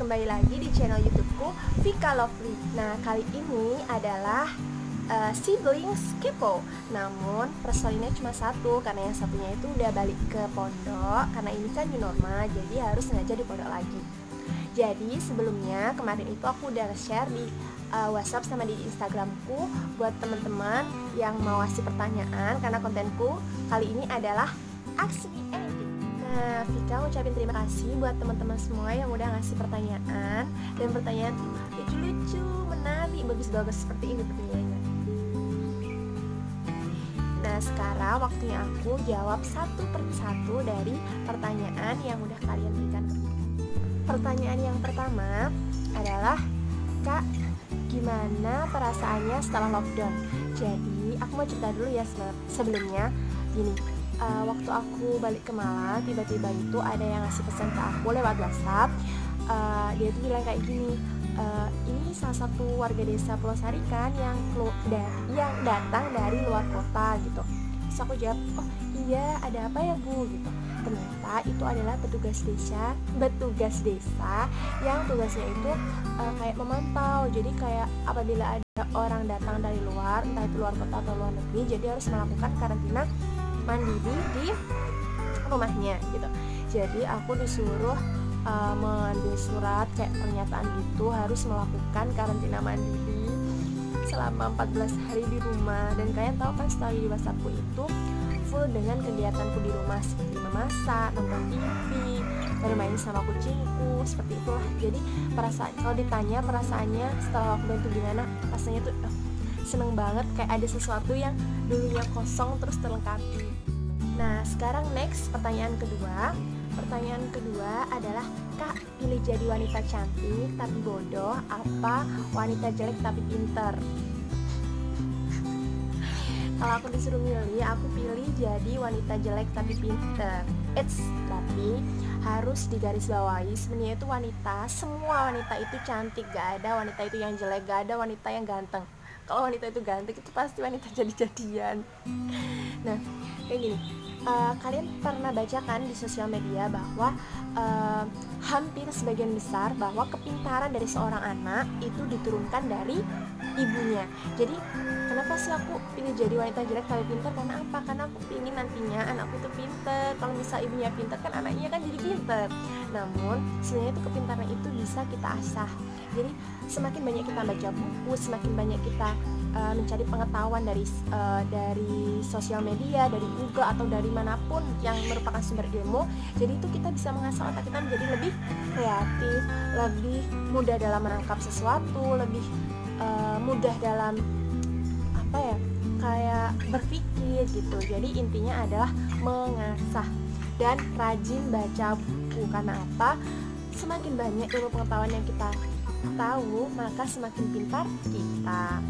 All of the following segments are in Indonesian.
kembali lagi di channel YouTubeku Vika Lovely. Nah, kali ini adalah siblings kepo. Namun personilnya cuma satu karena yang satunya itu udah balik ke pondok. Karena ini kan new normal, jadi harus sengaja di pondok lagi. Jadi sebelumnya kemarin itu aku udah share di WhatsApp sama di Instagramku buat teman-teman yang mau ngasih pertanyaan, karena kontenku kali ini adalah ask me anything. Nah, Vika ucapin terima kasih buat teman-teman semua yang udah ngasih pertanyaan, dan pertanyaan lucu-lucu, menarik, bagus-bagus seperti ini pertanyaannya. Nah, sekarang waktunya aku jawab satu persatu dari pertanyaan yang udah kalian berikan. Pertanyaan yang pertama adalah, Kak, gimana perasaannya setelah lockdown? Jadi, aku mau cerita dulu ya sebelumnya. Gini, waktu aku balik ke Malang, tiba-tiba itu ada yang ngasih pesan ke aku lewat WhatsApp. Dia tuh bilang kayak gini, ini salah satu warga desa Pulau Sari kan yang datang dari luar kota gitu. Terus aku jawab, oh iya, ada apa ya Bu gitu. Ternyata itu adalah petugas desa yang tugasnya itu kayak memantau. Jadi kayak apabila ada orang datang dari luar, entah itu luar kota atau luar negeri, jadi harus melakukan karantina mandiri di rumahnya gitu. Jadi aku disuruh mengambil surat kayak pernyataan gitu, harus melakukan karantina mandiri selama 14 hari di rumah. Dan kalian tahu kan, setelah di WhatsAppku itu full dengan kegiatanku di rumah, seperti memasak, nonton TV, bermain sama kucingku, seperti itulah. Jadi perasaan, kalau ditanya perasaannya setelah lockdown itu gimana, rasanya tuh seneng banget, kayak ada sesuatu yang dulunya kosong terus terlengkapi. Nah, sekarang next, pertanyaan kedua. Pertanyaan kedua adalah, Kak, pilih jadi wanita cantik tapi bodoh, apa wanita jelek tapi pinter? Kalau aku disuruh milih, aku pilih jadi wanita jelek tapi pinter. Tapi harus digarisbawahi, sebenarnya itu semua wanita itu cantik, gak ada wanita itu yang jelek, gak ada wanita yang ganteng. Kalau wanita itu ganteng, itu pasti wanita jadi-jadian. Nah, kayak gini, kalian pernah baca kan di sosial media bahwa hampir sebagian besar bahwa kepintaran dari seorang anak itu diturunkan dari ibunya. Jadi kenapa sih aku pilih jadi wanita jelek tapi pintar? Karena apa? Karena aku ingin nantinya anakku itu pintar. Kalau misal ibunya pintar, kan anaknya kan jadi pintar. Namun sebenarnya itu kepintaran itu bisa kita asah. Jadi semakin banyak kita baca buku, semakin banyak kita mencari pengetahuan dari sosial media, dari Google atau dari manapun yang merupakan sumber ilmu. Jadi itu kita bisa mengasah otak kita menjadi lebih kreatif, lebih mudah dalam menangkap sesuatu, lebih mudah dalam kayak berpikir gitu. Jadi intinya adalah mengasah dan rajin baca buku. Karena apa? Semakin banyak ilmu pengetahuan yang kita tahu, maka semakin pintar kita.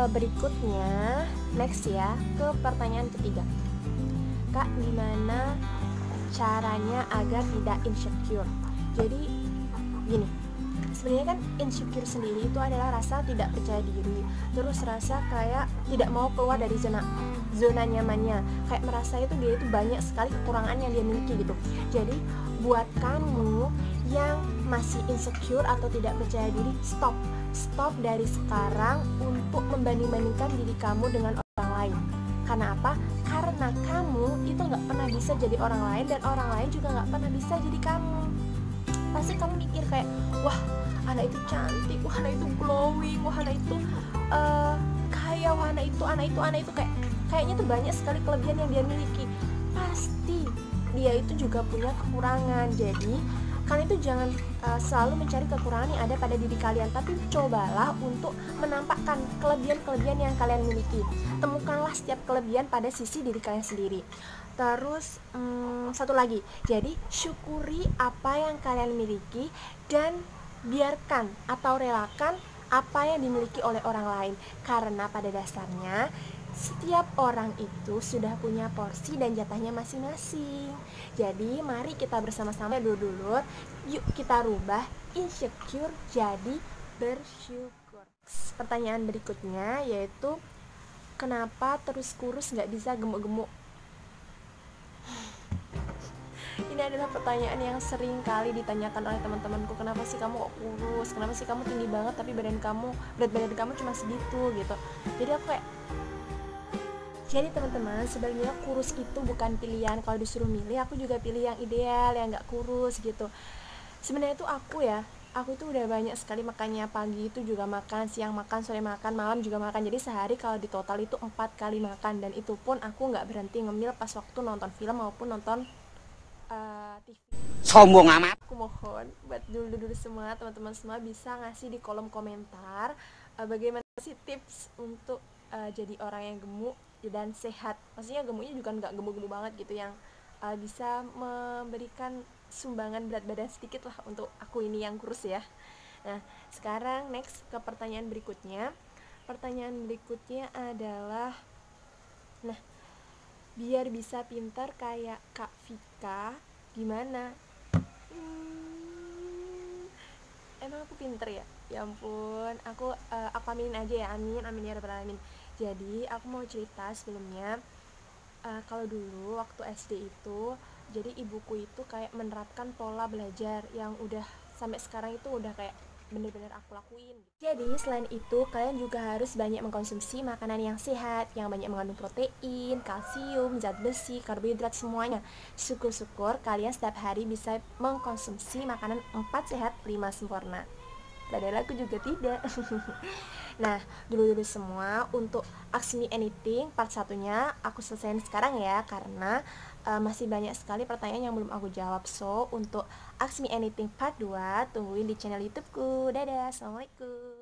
Berikutnya, next ya, ke pertanyaan ketiga. Kak, gimana caranya agar tidak insecure? Jadi gini, sebenarnya kan insecure sendiri itu adalah rasa tidak percaya diri, terus rasa kayak tidak mau keluar dari zona nyamannya, kayak merasa itu dia itu banyak sekali kekurangan yang dia miliki gitu. Jadi buat kamu yang masih insecure atau tidak percaya diri, stop dari sekarang untuk membanding-bandingkan diri kamu dengan orang lain. Karena apa? Karena kamu itu gak pernah bisa jadi orang lain, dan orang lain juga gak pernah bisa jadi kamu. Pasti kamu mikir kayak, wah anak itu cantik, wah anak itu glowing, wah anak itu kaya, wah anak itu kayaknya tuh banyak sekali kelebihan yang dia miliki. Pasti dia itu juga punya kekurangan. Jadi kalian itu jangan selalu mencari kekurangan yang ada pada diri kalian, tapi cobalah untuk menampakkan kelebihan-kelebihan yang kalian miliki. Temukanlah setiap kelebihan pada sisi diri kalian sendiri. Terus satu lagi, jadi syukuri apa yang kalian miliki dan biarkan atau relakan apa yang dimiliki oleh orang lain. Karena pada dasarnya setiap orang itu sudah punya porsi dan jatahnya masing-masing. Jadi mari kita bersama-sama dulu, yuk kita rubah insecure jadi bersyukur. Pertanyaan berikutnya yaitu, kenapa terus kurus gak bisa gemuk-gemuk? Ini adalah pertanyaan yang sering kali ditanyakan oleh teman-temanku. Kenapa sih kamu kok kurus? Kenapa sih kamu tinggi banget tapi berat badan kamu cuma segitu gitu. Jadi aku kayak, jadi teman-teman, sebenarnya kurus itu bukan pilihan. Kalau disuruh milih, aku juga pilih yang ideal, yang gak kurus gitu. Sebenarnya itu aku itu udah banyak sekali makannya. Pagi itu juga makan, siang makan, sore makan, malam juga makan. Jadi sehari kalau di total itu 4 kali makan. Dan itu pun aku gak berhenti ngemil pas waktu nonton film maupun nonton TV. Sombong amat. Aku mohon buat dulu semua, teman-teman semua bisa ngasih di kolom komentar bagaimana sih tips untuk jadi orang yang gemuk dan sehat. Maksudnya gemuknya juga nggak gemuk-gemuk banget gitu, yang bisa memberikan sumbangan berat badan sedikit lah untuk aku ini yang kurus ya. Nah, sekarang next ke pertanyaan berikutnya. Pertanyaan berikutnya adalah, nah, biar bisa pintar kayak Kak Vika gimana? Emang aku pinter ya? Ya ampun, aku aminin aja ya, amin ya rabbal alamin. Jadi aku mau cerita sebelumnya, kalau dulu waktu SD itu, jadi ibuku itu kayak menerapkan pola belajar yang udah sampai sekarang itu udah kayak bener-bener aku lakuin. Jadi selain itu, kalian juga harus banyak mengkonsumsi makanan yang sehat, yang banyak mengandung protein, kalsium, zat besi, karbohidrat, semuanya. Syukur-syukur kalian setiap hari bisa mengkonsumsi makanan 4 sehat 5 sempurna. Padahal aku juga tidak. Nah, dulu semua, untuk Ask Me Anything part 1-nya aku selesaiin sekarang ya, karena masih banyak sekali pertanyaan yang belum aku jawab. So, untuk Ask Me Anything part 2 tungguin di channel YouTubeku. Dadah, assalamualaikum.